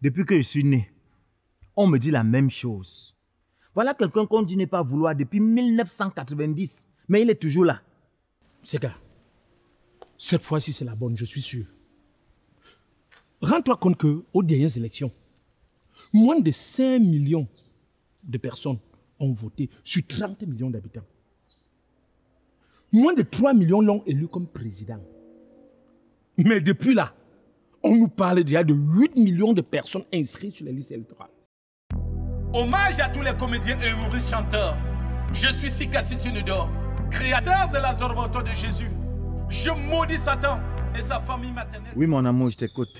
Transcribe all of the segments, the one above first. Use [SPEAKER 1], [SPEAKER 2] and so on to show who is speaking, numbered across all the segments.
[SPEAKER 1] Depuis que je suis né, on me dit la même chose. Voilà quelqu'un qu'on dit ne pas vouloir depuis 1990, mais il est toujours là.
[SPEAKER 2] Seka, cette fois-ci c'est la bonne, je suis sûr. Rends-toi compte qu'aux dernières élections, moins de 5 millions de personnes ont voté sur 30 millions d'habitants. Moins de 3 millions l'ont élu comme président. Mais depuis là, on nous parle déjà de 8 millions de personnes inscrites sur les listes électorales.
[SPEAKER 3] Hommage à tous les comédiens et humoristes chanteurs. Je suis Sikati Tunudor, créateur de la Zorboto de Jésus. Je maudis Satan et sa famille maternelle.
[SPEAKER 1] Oui, mon amour, je t'écoute.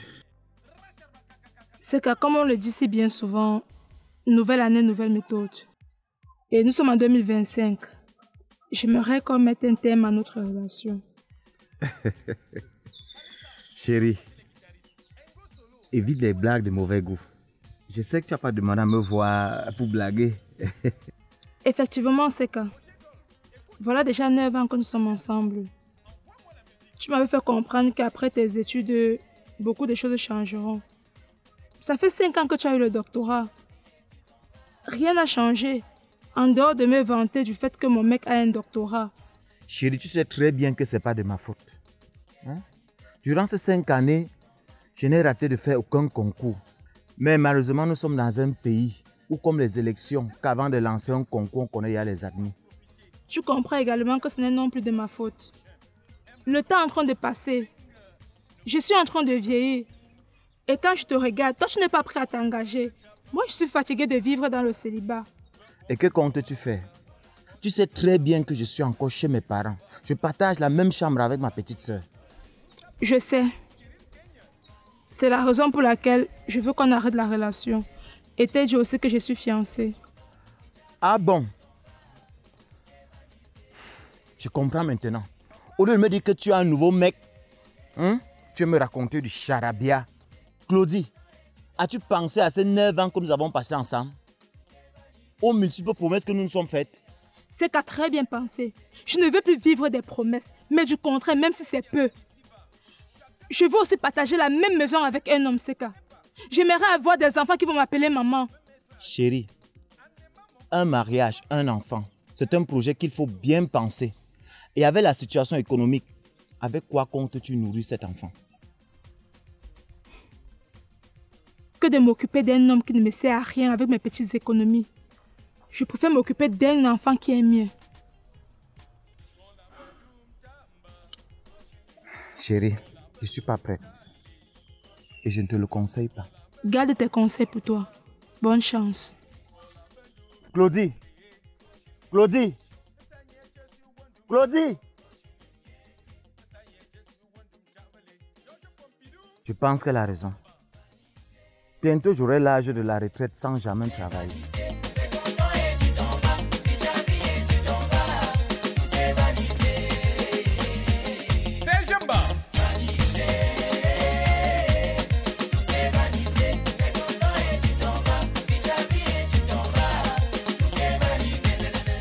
[SPEAKER 4] C'est que, comme on le dit si bien souvent, nouvelle année, nouvelle méthode. Et nous sommes en 2025. J'aimerais qu'on mette un thème à notre relation.
[SPEAKER 1] Chérie, évite les blagues de mauvais goût. Je sais que tu n'as pas demandé à me voir pour blaguer.
[SPEAKER 4] Effectivement, c'est que voilà déjà 9 ans que nous sommes ensemble. Tu m'avais fait comprendre qu'après tes études, beaucoup de choses changeront. Ça fait 5 ans que tu as eu le doctorat. Rien n'a changé, en dehors de me vanter du fait que mon mec a un doctorat.
[SPEAKER 1] Chérie, tu sais très bien que ce n'est pas de ma faute. Hein? Durant ces 5 années, je n'ai raté de faire aucun concours. Mais malheureusement, nous sommes dans un pays où, comme les élections, qu'avant de lancer un concours, on connaît déjà les admis.
[SPEAKER 4] Tu comprends également que ce n'est non plus de ma faute. Le temps est en train de passer. Je suis en train de vieillir. Et quand je te regarde, toi, tu n'es pas prêt à t'engager. Moi, je suis fatiguée de vivre dans le célibat.
[SPEAKER 1] Et que comptes-tu faire? Tu sais très bien que je suis encore chez mes parents. Je partage la même chambre avec ma petite sœur.
[SPEAKER 4] Je sais. C'est la raison pour laquelle je veux qu'on arrête la relation. Et t'ai dit aussi que je suis fiancée.
[SPEAKER 1] Ah bon? Je comprends maintenant. Au lieu de me dire que tu as un nouveau mec, tu veux me raconter du charabia. Claudie, as-tu pensé à ces 9 ans que nous avons passés ensemble? Aux multiples promesses que nous nous sommes faites?
[SPEAKER 4] C'est qu'à très bien pensé. Je ne veux plus vivre des promesses, mais du contraire, même si c'est peu. Je veux aussi partager la même maison avec un homme, Seka. J'aimerais avoir des enfants qui vont m'appeler maman.
[SPEAKER 1] Chérie, un mariage, un enfant, c'est un projet qu'il faut bien penser. Et avec la situation économique, avec quoi comptes-tu nourrir cet enfant?
[SPEAKER 4] Que de m'occuper d'un homme qui ne me sert à rien avec mes petites économies. Je préfère m'occuper d'un enfant qui est mieux.
[SPEAKER 1] Chérie, je ne suis pas prête. Et je ne te le conseille pas.
[SPEAKER 4] Garde tes conseils pour toi. Bonne chance.
[SPEAKER 1] Claudie! Claudie! Claudie! Je pense qu'elle a raison. Bientôt, j'aurai l'âge de la retraite sans jamais travailler.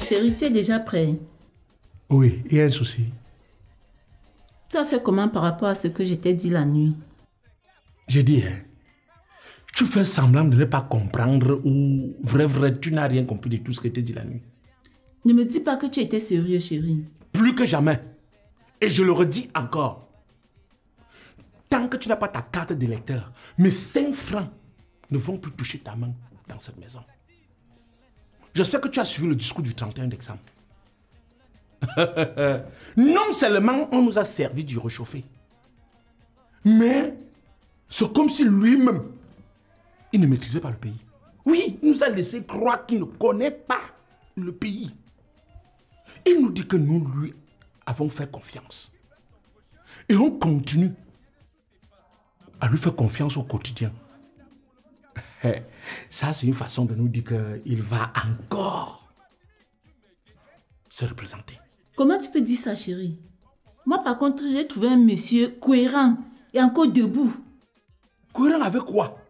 [SPEAKER 5] Chérie, tu es déjà prêt?
[SPEAKER 2] Oui, il y a un souci.
[SPEAKER 5] Tu as fait comment par rapport à ce que je t'ai dit la nuit?
[SPEAKER 2] J'ai dit, tu fais semblant de ne pas comprendre ou vrai, tu n'as rien compris de tout ce que je t'ai dit la nuit.
[SPEAKER 5] Ne me dis pas que tu étais sérieux, chérie.
[SPEAKER 2] Plus que jamais. Et je le redis encore. Tant que tu n'as pas ta carte d'électeur, mes 5 francs ne vont plus toucher ta main dans cette maison. J'espère que tu as suivi le discours du 31 décembre. Non seulement on nous a servi du réchauffé, mais c'est comme si lui-même, il ne maîtrisait pas le pays. Oui, il nous a laissé croire qu'il ne connaît pas le pays. Il nous dit que nous lui avons fait confiance. Et on continue à lui faire confiance au quotidien. Ça, c'est une façon de nous dire qu'il va encore se représenter.
[SPEAKER 5] Comment tu peux dire ça, chérie? Moi, par contre, j'ai trouvé un monsieur cohérent et encore debout.
[SPEAKER 2] Cohérent avec quoi?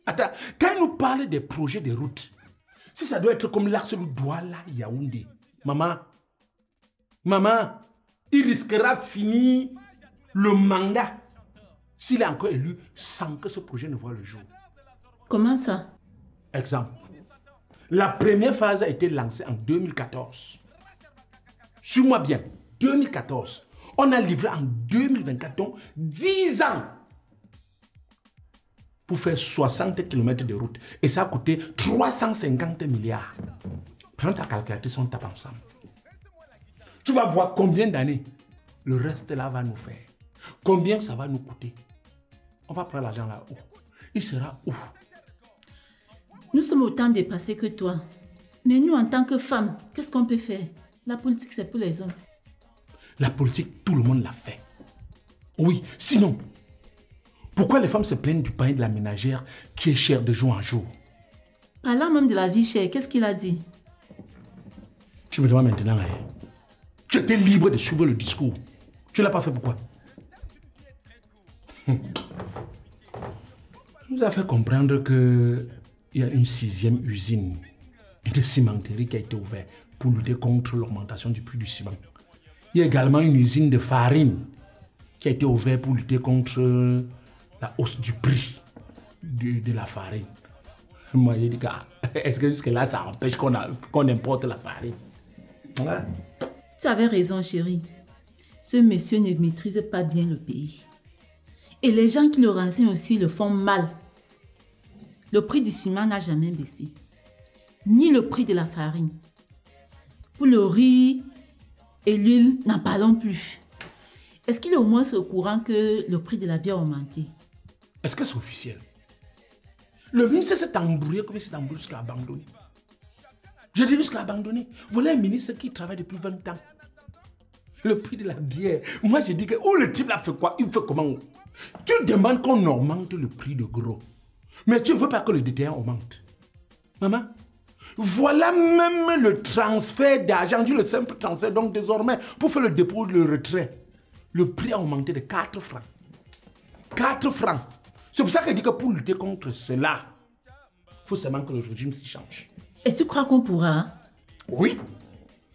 [SPEAKER 2] Attends, quand il nous parle des projets de route, si ça doit être comme l'axe de Douala, Yaoundé, maman, il risquera finir le mandat s'il est encore élu sans que ce projet ne voie le jour.
[SPEAKER 5] Comment ça?
[SPEAKER 2] Exemple. La première phase a été lancée en 2014. Suis-moi bien, 2014. On a livré en 2024, donc 10 ans pour faire 60 km de route. Et ça a coûté 350 milliards. Prends ta calculatrice, on tape ensemble. Tu vas voir combien d'années le reste là va nous faire. Combien ça va nous coûter. On va prendre l'argent là-haut. Il sera où?
[SPEAKER 5] Nous sommes autant dépassés que toi. Mais nous, en tant que femmes, qu'est-ce qu'on peut faire? La politique, c'est pour les hommes.
[SPEAKER 2] La politique, tout le monde l'a fait. Oui, sinon, pourquoi les femmes se plaignent du pain de la ménagère qui est cher de jour en jour?
[SPEAKER 5] Parlant même de la vie chère, qu'est-ce qu'il a dit?
[SPEAKER 2] Tu me demandes maintenant, tu étais libre de suivre le discours. Tu ne l'as pas fait pourquoi? Il nous a fait comprendre qu'il y a une 6e usine de cimenterie qui a été ouverte pour lutter contre l'augmentation du prix du ciment. Il y a également une usine de farine qui a été ouverte pour lutter contre la hausse du prix de la farine. Moi, j'ai dit, est-ce que jusque-là, ça empêche qu'on importe la farine? Ouais.
[SPEAKER 5] Tu avais raison, chérie. Ce monsieur ne maîtrise pas bien le pays. Et les gens qui le renseignent aussi le font mal. Le prix du ciment n'a jamais baissé. Ni le prix de la farine. Pour le riz et l'huile, n'en parlons plus. Est-ce qu'il est au moins au courant que le prix de la bière a augmenté?
[SPEAKER 2] Est-ce que c'est officiel? Le ministre s'est embrouillé comme il s'est embrouillé jusqu'à abandonner. Je dis jusqu'à abandonner. Voilà un ministre qui travaille depuis 20 ans. Le prix de la bière. Moi, je dis que le type là fait quoi? Il fait comment? Tu demandes qu'on augmente le prix de gros. Mais tu ne veux pas que le détaillant augmente. Maman, voilà même le transfert d'argent, le simple transfert. Donc désormais, pour faire le dépôt, le retrait, le prix a augmenté de 4 francs. 4 francs. C'est pour ça que je dis que pour lutter contre cela, il faut seulement que le régime s'y change.
[SPEAKER 5] Et tu crois qu'on pourra?
[SPEAKER 2] Oui,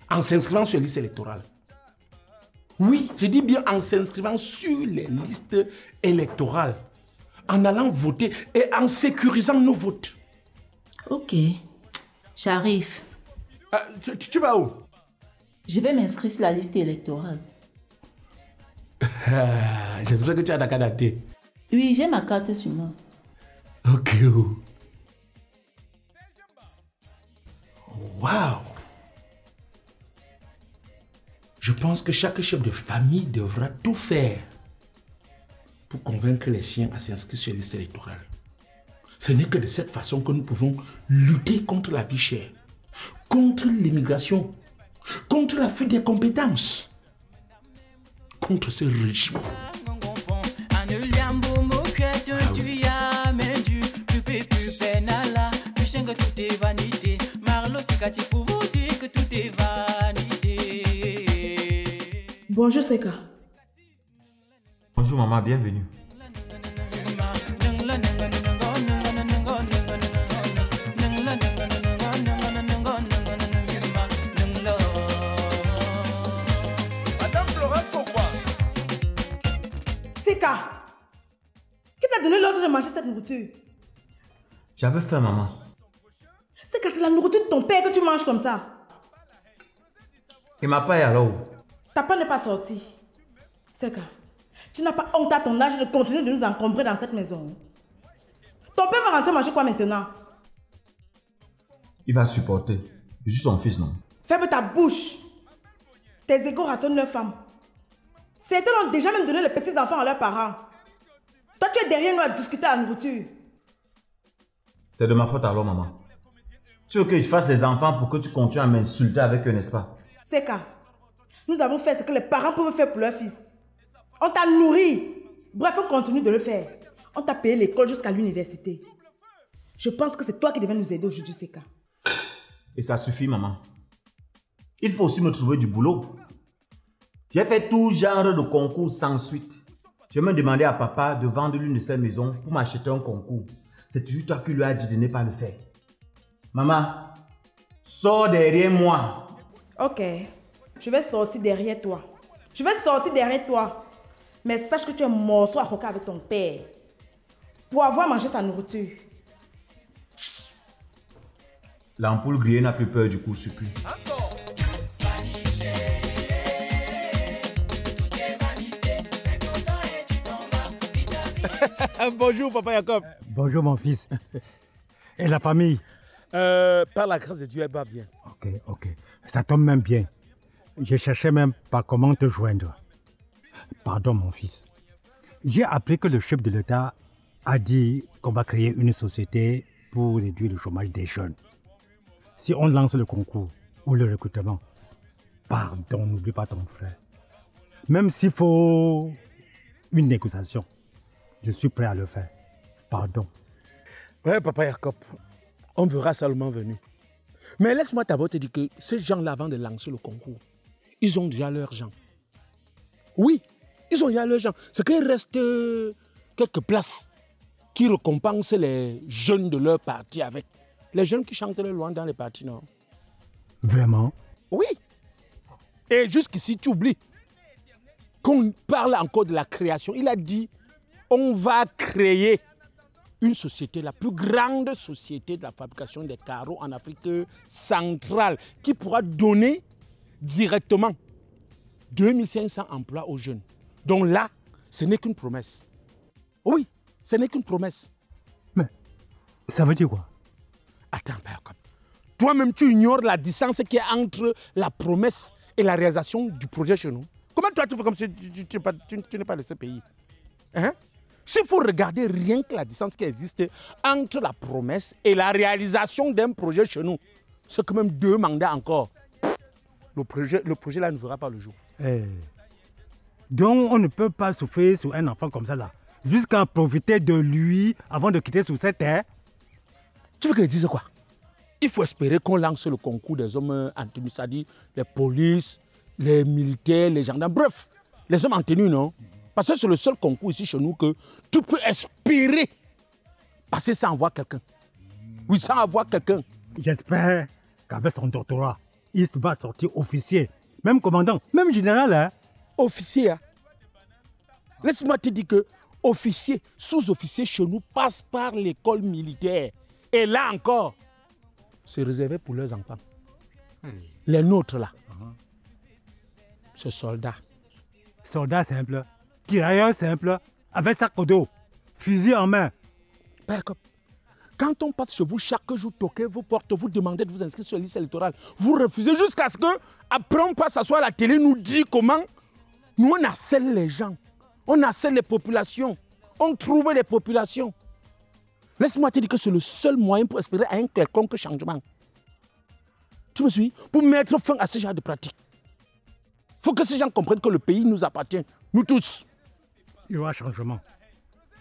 [SPEAKER 2] en s'inscrivant sur les listes électorales. Oui, je dis bien en s'inscrivant sur les listes électorales, en allant voter et en sécurisant nos votes.
[SPEAKER 5] Ok, j'arrive.
[SPEAKER 2] Tu vas où?
[SPEAKER 5] Je vais m'inscrire sur la liste électorale.
[SPEAKER 2] J'espère que tu as ta carte d'identité.
[SPEAKER 5] Oui, j'ai ma carte sur moi.
[SPEAKER 2] Ok. Waouh! Je pense que chaque chef de famille devra tout faire pour convaincre les siens à s'inscrire sur les listes électorales. Ce n'est que de cette façon que nous pouvons lutter contre la vie chère, contre l'immigration, contre la fuite des compétences, contre ce régime.
[SPEAKER 4] Bonjour Seka.
[SPEAKER 1] Bonjour maman, bienvenue.
[SPEAKER 3] Madame Florence Sokwa.
[SPEAKER 4] Seka, qui t'a donné l'ordre de manger cette nourriture?
[SPEAKER 1] J'avais faim maman.
[SPEAKER 4] Seka, c'est la nourriture de ton père que tu manges comme ça.
[SPEAKER 1] Et ma paille alors?
[SPEAKER 4] Ta part n'est pas sortie. Seka, tu n'as pas honte à ton âge de continuer de nous encombrer dans cette maison. Ton père va rentrer manger quoi maintenant?
[SPEAKER 1] Il va supporter. Je suis son fils, non?
[SPEAKER 4] Ferme ta bouche. Tes égaux rassonnent leurs femmes. Certains ont déjà même donné les petits-enfants à leurs parents. Toi, tu es derrière nous à discuter à la nourriture.
[SPEAKER 1] C'est de ma faute alors, maman. Tu veux que je fasse les enfants pour que tu continues à m'insulter avec eux, n'est-ce pas?
[SPEAKER 4] Seka, nous avons fait ce que les parents peuvent faire pour leur fils. On t'a nourri. Bref, on continue de le faire. On t'a payé l'école jusqu'à l'université. Je pense que c'est toi qui devais nous aider aujourd'hui, Seka.
[SPEAKER 1] Et ça suffit, maman. Il faut aussi me trouver du boulot. J'ai fait tout genre de concours sans suite. J'ai même demandé à papa de vendre l'une de ses maisons pour m'acheter un concours. C'est toujours toi qui lui as dit de ne pas le faire. Maman, sors derrière moi.
[SPEAKER 4] Ok, je vais sortir derrière toi. Je vais sortir derrière toi.
[SPEAKER 6] Mais sache que tu es morceau à croquer avec ton père. Pour avoir mangé sa nourriture.
[SPEAKER 1] L'ampoule grillée n'a plus peur du court-circuit.
[SPEAKER 2] Bonjour, papa Jacob.
[SPEAKER 7] Bonjour, mon fils. Et la famille?
[SPEAKER 2] Par la grâce de Dieu, elle va bien.
[SPEAKER 7] Ok. Ça tombe même bien. Je cherchais même pas comment te joindre. Pardon, mon fils. J'ai appris que le chef de l'État a dit qu'on va créer une société pour réduire le chômage des jeunes. Si on lance le concours ou le recrutement, pardon, n'oublie pas ton frère. Même s'il faut une négociation, je suis prêt à le faire. Pardon.
[SPEAKER 2] Ouais, papa Jacob, on verra ça le moment venu. Mais laisse-moi d'abord te dire que ces gens-là, avant de lancer le concours, ils ont déjà leurs gens. Oui, ils ont déjà leurs gens. C'est qu'il reste quelques places qui récompensent les jeunes de leur parti avec. Les jeunes qui chantent loin dans les partis, non?
[SPEAKER 7] Vraiment?
[SPEAKER 2] Oui. Et jusqu'ici, tu oublies qu'on parle encore de la création. Il a dit, on va créer une société, la plus grande société de la fabrication des carreaux en Afrique centrale, qui pourra donner directement 2500 emplois aux jeunes. Donc là, ce n'est qu'une promesse. Oui, ce n'est qu'une promesse.
[SPEAKER 7] Mais ça veut dire quoi?
[SPEAKER 2] Attends, Jacob. Toi-même, tu ignores la distance qui est entre la promesse et la réalisation du projet chez nous. Comment toi, tu fais comme si tu n'es pas de ce pays? Hein? S'il faut regarder rien que la distance qui existe entre la promesse et la réalisation d'un projet chez nous, c'est quand même 2 mandats encore. Le projet là ne verra pas le jour.
[SPEAKER 7] Donc on ne peut pas souffrir sur un enfant comme ça là, jusqu'à profiter de lui avant de quitter sur cette terre.
[SPEAKER 2] Tu veux que je dise quoi? Il faut espérer qu'on lance le concours des hommes en tenue, c'est-à-dire les polices, les militaires, les gendarmes, bref, les hommes en tenue, non? Parce que c'est le seul concours ici chez nous que tu peux espérer passer sans avoir quelqu'un. Oui, sans avoir quelqu'un.
[SPEAKER 7] J'espère qu'avec son doctorat, il va sortir officier, même commandant, même général. Hein?
[SPEAKER 2] Officier, hein? Laisse-moi te dire que officier, sous-officier chez nous passe par l'école militaire. Et là encore, c'est réservé pour leurs enfants. Les nôtres là, c'est soldats.
[SPEAKER 7] Soldat simple, tirailleur simple, avec sac au dos, fusil en main.
[SPEAKER 2] Quand on passe chez vous, chaque jour, toquez vos portes, vous demandez de vous inscrire sur la liste électorale. Vous refusez jusqu'à ce que, après on passe s'asseoir à la télé, nous dit comment nous on harcèle les gens, on harcèle les populations, on trouve les populations. Laisse-moi te dire que c'est le seul moyen pour espérer un quelconque changement. Tu me suis? Pour mettre fin à ce genre de pratiques. Il faut que ces gens comprennent que le pays nous appartient, nous tous.
[SPEAKER 7] Il y aura changement.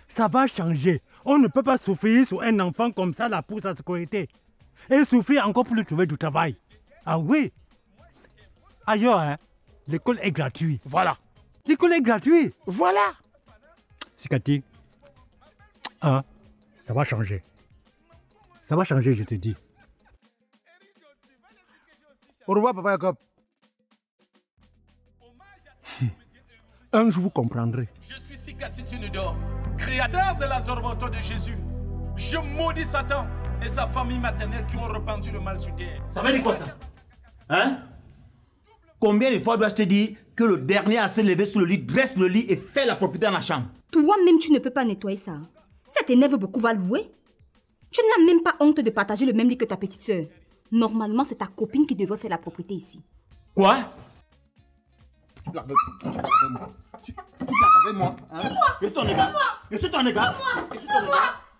[SPEAKER 7] Ça va changer. On ne peut pas souffrir sur un enfant comme ça là pour sa sécurité. Et souffrir encore pour lui trouver du travail. Ah oui. Ailleurs, hein, l'école est gratuite.
[SPEAKER 2] Voilà.
[SPEAKER 7] L'école est gratuite.
[SPEAKER 2] Voilà.
[SPEAKER 7] Sikati, hein, ça va changer. Ça va changer, je te dis.
[SPEAKER 2] Au revoir, papa Jacob. Un jour, vous comprendrez.
[SPEAKER 3] Je suis Sikati Tunudor, créateur de la Zorboto de Jésus. Je maudis Satan et sa famille maternelle qui ont répandu le mal sur terre.
[SPEAKER 1] Ça veut dire quoi ça? Hein? Combien de fois dois-je te dire que le dernier à se lever sous le lit dresse le lit et fait la propriété dans la chambre?
[SPEAKER 8] Toi-même, tu ne peux pas nettoyer ça. Ça t'énerve beaucoup, va louer. Tu n'as même pas honte de partager le même lit que ta petite soeur. Normalement, c'est ta copine qui devrait faire la propriété ici.
[SPEAKER 1] Quoi?
[SPEAKER 3] Tu blagues avec moi, hein?
[SPEAKER 1] Je suis ton égard. Je suis ton égard.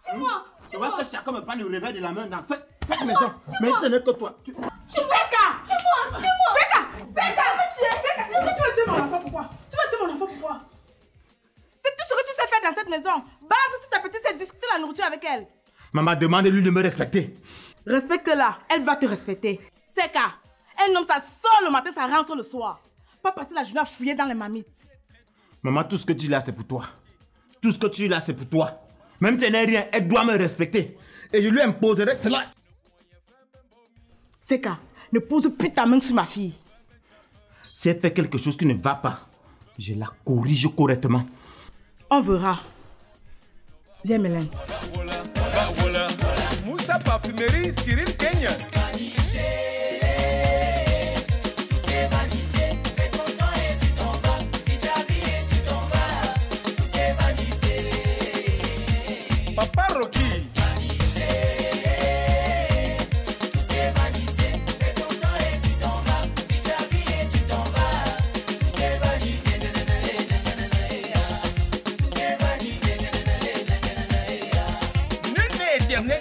[SPEAKER 8] C'est moi.
[SPEAKER 1] Tu vois que chacun me prend le revers de la main dans cette maison. Mais ce n'est que toi.
[SPEAKER 6] Seka! Seka! Tu vas tuer mon enfant, pourquoi? C'est tout ce que tu sais faire dans cette maison. Balance sur ta petite, c'est discuter la nourriture avec elle.
[SPEAKER 1] Maman, demande-lui de me respecter.
[SPEAKER 6] Respecte-la, elle va te respecter. Seka, un homme ça sort le matin, ça rentre le soir. Pas passer la journée à fouiller dans les mamites.
[SPEAKER 1] Maman, tout ce que tu dis là, c'est pour toi. Tout ce que tu dis là, c'est pour toi. Même si elle n'est rien, elle doit me respecter. Et je lui imposerai cela.
[SPEAKER 6] Seka, ne pose plus ta main sur ma fille.
[SPEAKER 1] Si elle fait quelque chose qui ne va pas, je la corrige correctement.
[SPEAKER 6] On verra. Viens, Mélène.
[SPEAKER 3] Voilà. Moussa Parfumerie, Cyril Kenya. Papa Rocky.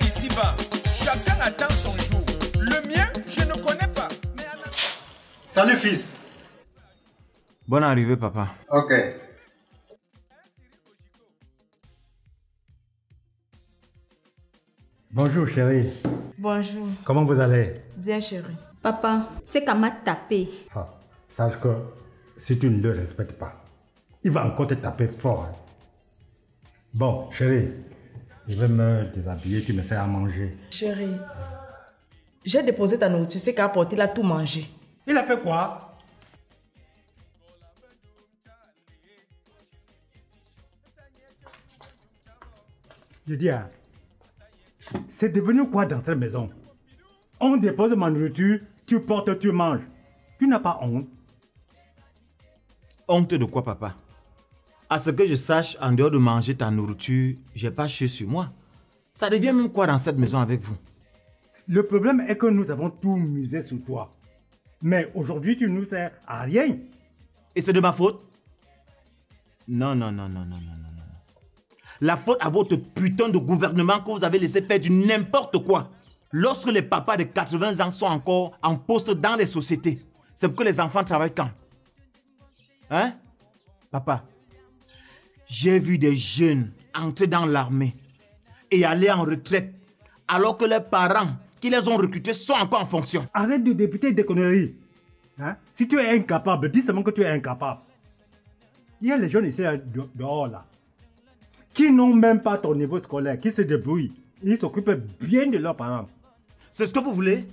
[SPEAKER 3] Ici-bas, chacun attend son jour. Le mien, je ne connais pas.
[SPEAKER 7] Salut fils.
[SPEAKER 1] Bonne arrivée, papa.
[SPEAKER 7] Ok. Bonjour chérie.
[SPEAKER 6] Bonjour.
[SPEAKER 7] Comment vous allez?
[SPEAKER 6] Bien, chérie.
[SPEAKER 8] Papa, c'est qu'elle m'a tapé.
[SPEAKER 7] Ah, sache que si tu ne le respectes pas, il va encore te taper fort. Hein. Bon, chérie, je vais me déshabiller, tu me fais à manger.
[SPEAKER 6] Chérie, j'ai déposé ta nourriture, c'est qu'à apporter, il a tout mangé.
[SPEAKER 7] Il a fait quoi? Je dis, hein, c'est devenu quoi dans cette maison? On dépose ma nourriture, tu portes, tu manges. Tu n'as pas honte?
[SPEAKER 1] Honte de quoi, papa? À ce que je sache, en dehors de manger ta nourriture, j'ai pas chié sur moi. Ça devient même quoi dans cette maison avec vous?
[SPEAKER 7] Le problème est que nous avons tout misé sur toi. Mais aujourd'hui, tu nous sers à rien.
[SPEAKER 1] Et c'est de ma faute? Non. La faute à votre putain de gouvernement que vous avez laissé faire du n'importe quoi. Lorsque les papas de 80 ans sont encore en poste dans les sociétés, c'est pour que les enfants travaillent quand? Hein? Papa, j'ai vu des jeunes entrer dans l'armée et aller en retraite alors que leurs parents qui les ont recrutés sont encore en fonction.
[SPEAKER 7] Arrête de députer des conneries. Hein? Si tu es incapable, dis seulement que tu es incapable. Il y a les jeunes ici dehors là, qui n'ont même pas ton niveau scolaire, qui se débrouillent. Ils s'occupent bien de leurs parents.
[SPEAKER 1] C'est ce que vous voulez?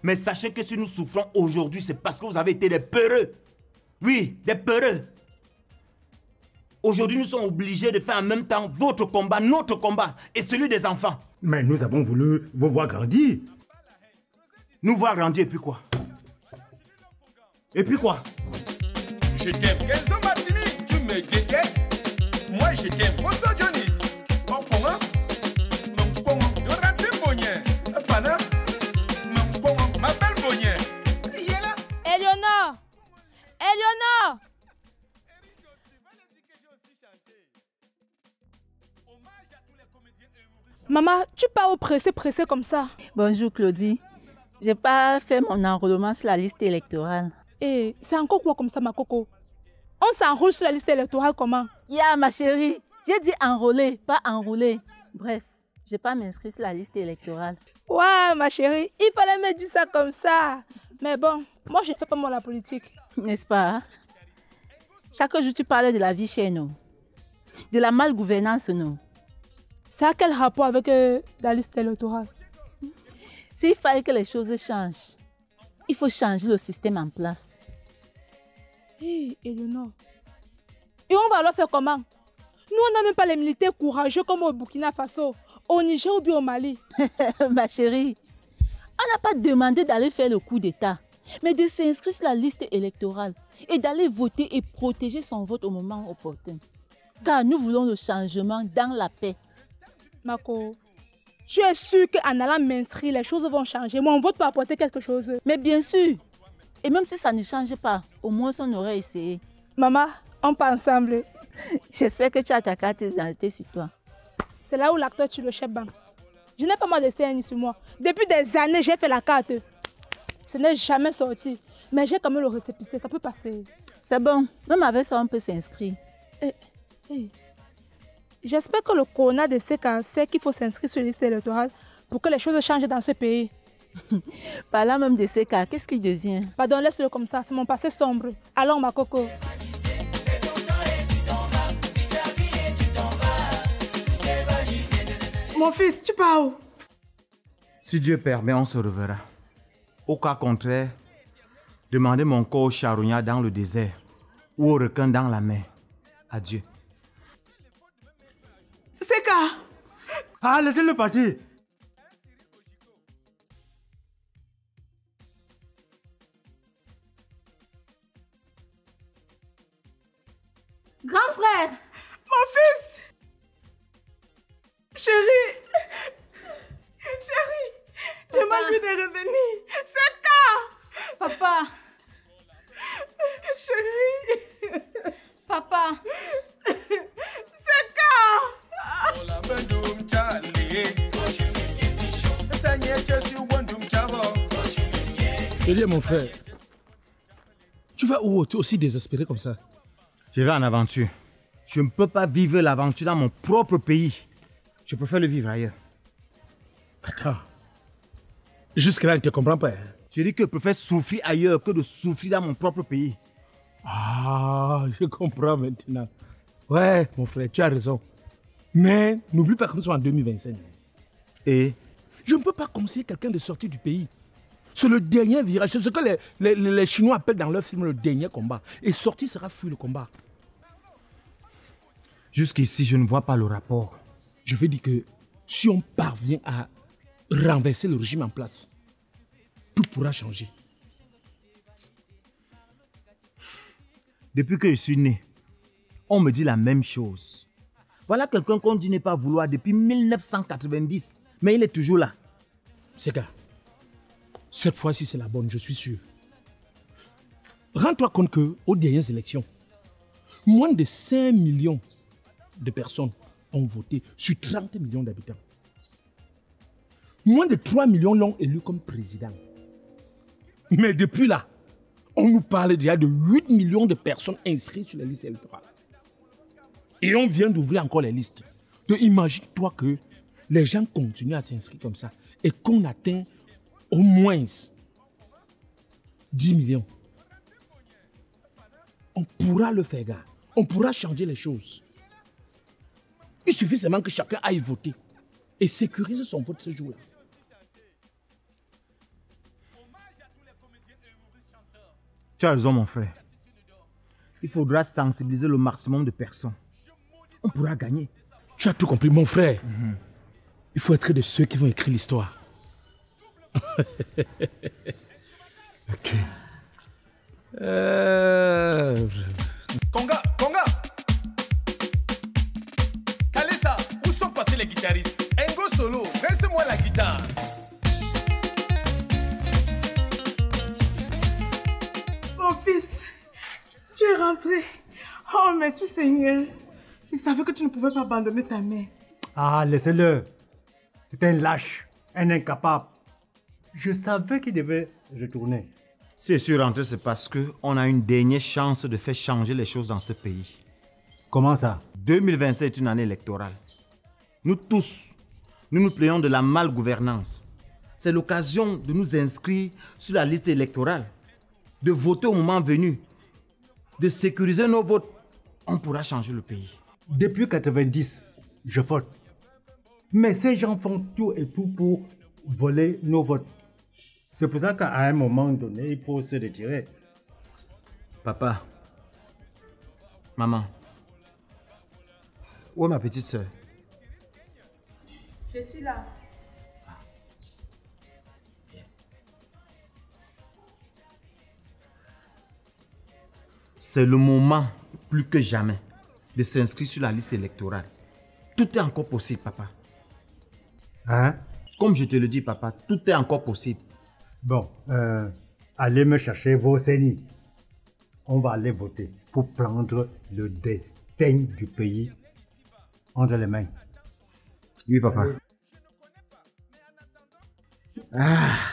[SPEAKER 1] Mais sachez que si nous souffrons aujourd'hui, c'est parce que vous avez été des peureux. Oui, des peureux. Aujourd'hui, nous sommes obligés de faire en même temps votre combat, notre combat et celui des enfants.
[SPEAKER 7] Mais nous avons voulu vous voir grandir.
[SPEAKER 1] Nous voir grandir et puis quoi? Et puis quoi?
[SPEAKER 3] Je t'aime, Kenzo Martini, tu me détestes. Moi, je t'aime, Fosso Jonis. Mon point, de rentrer Bonien. Pana, mon point, m'appelle Bonien. Il est là.
[SPEAKER 4] Eleonore! Eleonore! Maman, tu pars au pressé comme ça.
[SPEAKER 5] Bonjour Claudie. J'ai pas fait mon enrôlement sur la liste électorale.
[SPEAKER 4] Et c'est encore quoi comme ça, ma coco? On s'enroule sur la liste électorale comment?
[SPEAKER 5] Ma chérie, j'ai dit enrôler, pas enrouler. Bref, j'ai pas m'inscrit sur la liste électorale.
[SPEAKER 4] Ouais, ma chérie, il fallait me dire ça comme ça. Mais bon, moi je ne fais pas moi la politique.
[SPEAKER 5] N'est-ce pas? Hein? Chaque jour tu parlais de la vie chez nous, de la malgouvernance nous.
[SPEAKER 4] Ça a quel rapport avec la liste électorale?
[SPEAKER 5] S'il fallait que les choses changent, il faut changer le système en place.
[SPEAKER 4] Hé, Eleonore. Et on va alors faire comment? Nous, on n'a même pas les militaires courageux comme au Burkina Faso, au Niger ou bien au Mali.
[SPEAKER 5] Ma chérie, on n'a pas demandé d'aller faire le coup d'État, mais de s'inscrire sur la liste électorale et d'aller voter et protéger son vote au moment opportun. Car nous voulons le changement dans la paix.
[SPEAKER 4] Mako, tu es sûre qu'en allant m'inscrire, les choses vont changer? Mon vote peut apporter quelque chose.
[SPEAKER 5] Mais bien sûr. Et même si ça ne change pas, au moins on aurait essayé.
[SPEAKER 4] Maman, on part ensemble.
[SPEAKER 5] J'espère que tu as ta carte d'identité sur toi.
[SPEAKER 4] C'est là où l'acteur tue le chef banc. Je n'ai pas moi de CNI sur moi. Depuis des années, j'ai fait la carte. Ce n'est jamais sorti. Mais j'ai quand même le récépissé, ça peut passer.
[SPEAKER 5] C'est bon, même avec ça, on peut s'inscrire.
[SPEAKER 4] J'espère que le corona de CK sait qu'il faut s'inscrire sur la liste électorale pour que les choses changent dans ce pays.
[SPEAKER 5] Par là même de CK, qu'est-ce qu'il devient?
[SPEAKER 4] Pardon, laisse-le comme ça, c'est mon passé sombre. Allons, ma coco.
[SPEAKER 6] Mon fils, tu pars où?
[SPEAKER 1] Si Dieu permet, on se reverra. Au cas contraire, demandez mon corps au charognard dans le désert, ou au requin dans la mer. Adieu.
[SPEAKER 6] Seka!
[SPEAKER 7] Ah, laissez-le partir.
[SPEAKER 8] Grand frère!
[SPEAKER 6] Mon fils! Chérie! Chérie! Demande-lui de revenir! Seka!
[SPEAKER 8] Papa!
[SPEAKER 6] Chérie!
[SPEAKER 8] Papa!
[SPEAKER 6] Seka!
[SPEAKER 2] Chérie, mon frère, tu vas où? Tu es aussi désespéré comme ça?
[SPEAKER 1] Je vais en aventure. Je ne peux pas vivre l'aventure dans mon propre pays. Je préfère le vivre ailleurs.
[SPEAKER 2] Attends. Jusque-là, je ne te comprends pas. Hein?
[SPEAKER 1] Je dis que je préfère souffrir ailleurs que de souffrir dans mon propre pays.
[SPEAKER 2] Ah, je comprends maintenant. Ouais, mon frère, tu as raison. Mais n'oublie pas que nous sommes en 2025.
[SPEAKER 1] Et
[SPEAKER 2] je ne peux pas conseiller quelqu'un de sortir du pays. C'est le dernier virage. C'est ce que les Chinois appellent dans leur film le dernier combat. Et sortir sera fuir le combat.
[SPEAKER 1] Jusqu'ici, je ne vois pas le rapport.
[SPEAKER 2] Je veux dire que si on parvient à renverser le régime en place, tout pourra changer.
[SPEAKER 1] Depuis que je suis né, on me dit la même chose. Voilà quelqu'un qu'on dit ne pas vouloir depuis 1990, mais il est toujours là.
[SPEAKER 2] Seka, cette fois-ci c'est la bonne, je suis sûr. Rends-toi compte qu'aux dernières élections, moins de 5 millions de personnes ont voté sur 30 millions d'habitants. Moins de 3 millions l'ont élu comme président. Mais depuis là, on nous parle déjà de 8 millions de personnes inscrites sur la liste électorale. Et on vient d'ouvrir encore les listes. Donc imagine-toi que les gens continuent à s'inscrire comme ça et qu'on atteint au moins 10 millions. On pourra le faire, gars. On pourra changer les choses. Il suffit seulement que chacun aille voter et sécurise son vote ce jour-là.
[SPEAKER 1] Tu as raison, mon frère. Il faudra sensibiliser le maximum de personnes. On pourra gagner.
[SPEAKER 2] Tu as tout compris, mon frère. Il faut être de ceux qui vont écrire l'histoire. Ok.
[SPEAKER 3] Conga, Conga. Kalesa, où sont passés les guitaristes? Engo Solo, rince-moi la guitare.
[SPEAKER 6] Mon fils, tu es rentré. Oh, merci Seigneur. Je savais que tu ne pouvais pas abandonner ta mère.
[SPEAKER 7] Ah, laissez-le. C'est un lâche, un incapable. Je savais qu'il devait retourner.
[SPEAKER 1] Si je suis rentré, c'est parce qu'on a une dernière chance de faire changer les choses dans ce pays.
[SPEAKER 7] Comment ça?
[SPEAKER 1] 2027 est une année électorale. Nous tous, nous nous plaignons de la malgouvernance. C'est l'occasion de nous inscrire sur la liste électorale, de voter au moment venu, de sécuriser nos votes. On pourra changer le pays.
[SPEAKER 7] Depuis 90, je vote. Mais ces gens font tout et tout pour voler nos votes. C'est pour ça qu'à un moment donné, il faut se retirer.
[SPEAKER 1] Papa, maman, où est ma petite soeur?
[SPEAKER 8] Je suis là.
[SPEAKER 1] C'est le moment, plus que jamais, de s'inscrire sur la liste électorale. Tout est encore possible, papa.
[SPEAKER 7] Hein?
[SPEAKER 1] Comme je te le dis, papa, tout est encore possible.
[SPEAKER 7] Bon, allez me chercher vos CENI. On va aller voter pour prendre le destin du pays entre les mains.
[SPEAKER 1] Oui, papa. Ah.